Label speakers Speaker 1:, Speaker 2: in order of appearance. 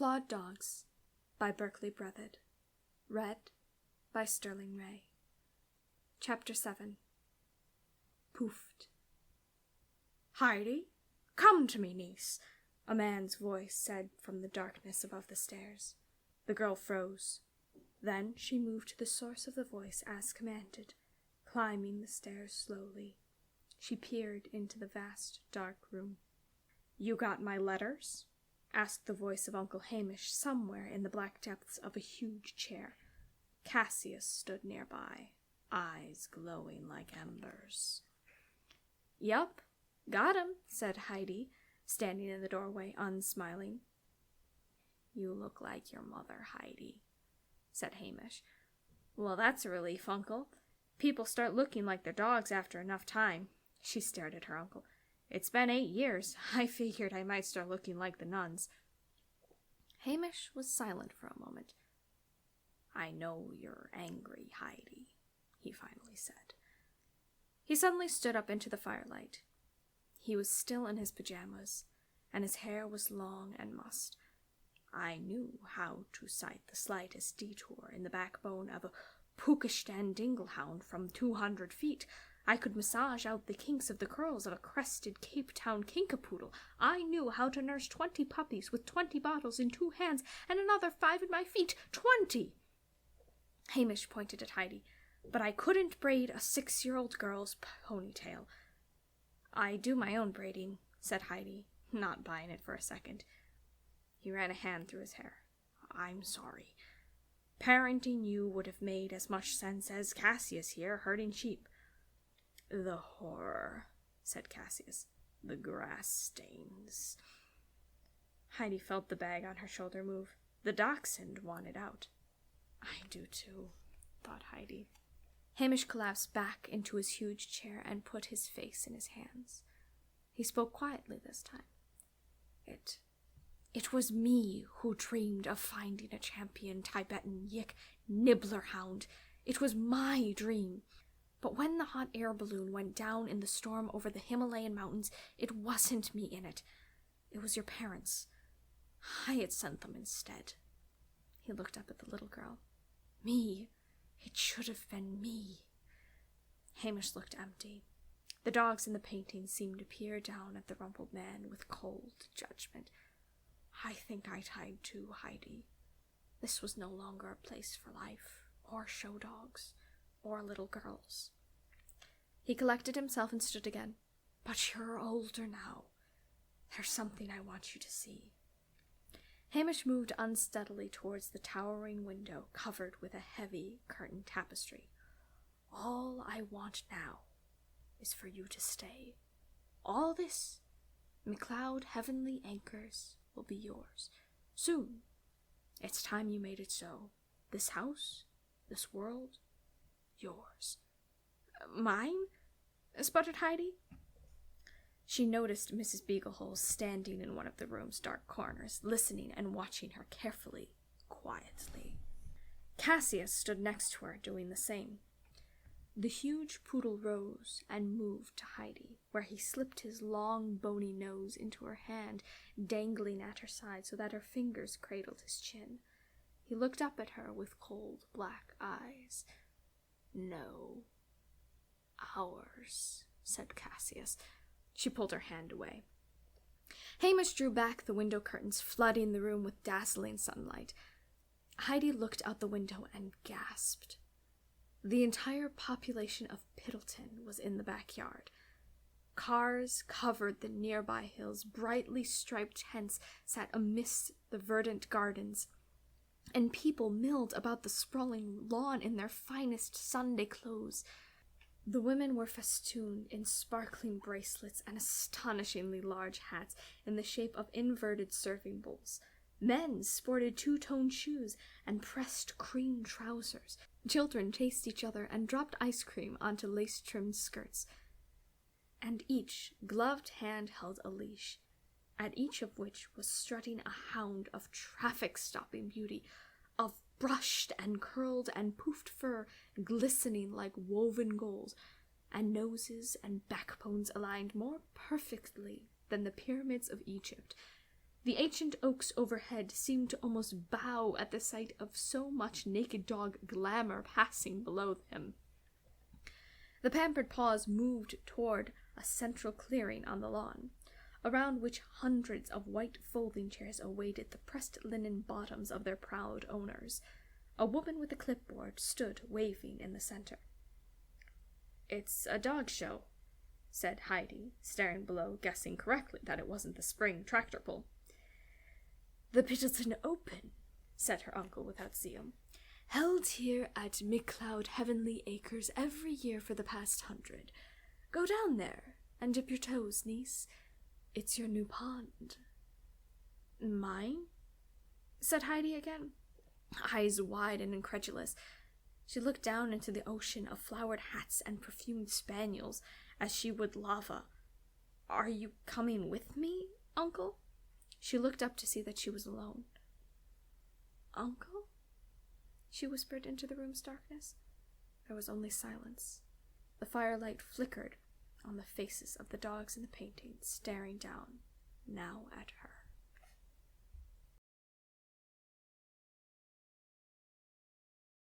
Speaker 1: Flawed Dogs by Berkeley Breathed. Read by Sterling Ray. Chapter 7. Poofed. "Heidi, come to me, niece," a man's voice said from the darkness above the stairs. The girl froze. Then she moved to the source of the voice as commanded, climbing the stairs slowly. She peered into the vast, dark room. "You got my letters?" asked the voice of Uncle Hamish somewhere in the black depths of a huge chair. Cassius stood nearby, eyes glowing like embers. "Yup, got 'em," said Heidi, standing in the doorway, unsmiling. "You look like your mother, Heidi," said Hamish. "Well, that's a relief, Uncle. People start looking like their dogs after enough time." She stared at her uncle. "It's been 8 years. I figured I might start looking like the nuns." Hamish was silent for a moment. "I know you're angry, Heidi," he finally said. He suddenly stood up into the firelight. He was still in his pajamas, and his hair was long and mussed. "I knew how to sight the slightest detour in the backbone of a Pukistan dinglehound from 200 feet. I could massage out the kinks of the curls of a crested Cape Town kinkapoodle. I knew how to nurse 20 puppies with 20 bottles in 2 hands and another 5 in my feet. 20! Hamish pointed at Heidi. "But I couldn't braid a 6-year-old girl's ponytail." "I do my own braiding," said Heidi, not buying it for a second. He ran a hand through his hair. "I'm sorry. Parenting you would have made as much sense as Cassius here herding sheep." "The horror," said Cassius. "The grass stains." Heidi felt the bag on her shoulder move. The dachshund wanted out. "I do too," thought Heidi. Hamish collapsed back into his huge chair and put his face in his hands. He spoke quietly this time. It was me who dreamed of finding a champion Tibetan yik nibbler hound. It was my dream. But when the hot air balloon went down in the storm over the Himalayan mountains, it wasn't me in it. It was your parents. I had sent them instead." He looked up at the little girl. "Me. It should have been me." Hamish looked empty. The dogs in the painting seemed to peer down at the rumpled man with cold judgment. "I think I died too, Heidi. This was no longer a place for life, or show dogs, or little girls." He collected himself and stood again. "But you're older now. There's something I want you to see." Hamish moved unsteadily towards the towering window covered with a heavy curtain tapestry. "All I want now is for you to stay. All this, McLeod Heavenly Anchors, will be yours. Soon. It's time you made it so. This house, this world, yours." "Mine?" sputtered Heidi. She noticed Mrs. Beaglehole standing in one of the room's dark corners, listening and watching her carefully, quietly. Cassius stood next to her, doing the same. The huge poodle rose and moved to Heidi, where he slipped his long, bony nose into her hand, dangling at her side so that her fingers cradled his chin. He looked up at her with cold, black eyes. "No. Ours," said Cassius. She pulled her hand away. Hamish drew back the window curtains, flooding the room with dazzling sunlight. Heidi looked out the window and gasped. The entire population of Piddleton was in the backyard. Cars covered the nearby hills, brightly striped tents sat amidst the verdant gardens, and people milled about the sprawling lawn in their finest Sunday clothes. The women were festooned in sparkling bracelets and astonishingly large hats in the shape of inverted serving bowls. Men sported 2-tone shoes and pressed cream trousers. Children chased each other and dropped ice cream onto lace-trimmed skirts. And each gloved hand held a leash, at each of which was strutting a hound of traffic-stopping beauty, of brushed and curled and poofed fur glistening like woven gold, and noses and backbones aligned more perfectly than the pyramids of Egypt. The ancient oaks overhead seemed to almost bow at the sight of so much naked dog glamour passing below them. The pampered paws moved toward a central clearing on the lawn, around which hundreds of white folding chairs awaited the pressed linen bottoms of their proud owners. A woman with a clipboard stood waving in the center. "It's a dog show," said Heidi, staring below, guessing correctly that it wasn't the spring tractor pull. "The Piddleton Open," said her uncle without zeal. "Held here at McCloud Heavenly Acres every year for the past 100. Go down there and dip your toes, niece. It's your new pond." "Mine?" said Heidi again, eyes wide and incredulous. She looked down into the ocean of flowered hats and perfumed spaniels as she would lava. "Are you coming with me, uncle?" She looked up to see that she was alone. "Uncle?" she whispered into the room's darkness. There was only silence. The firelight flickered on the faces of the dogs in the paintings, staring down, now at her.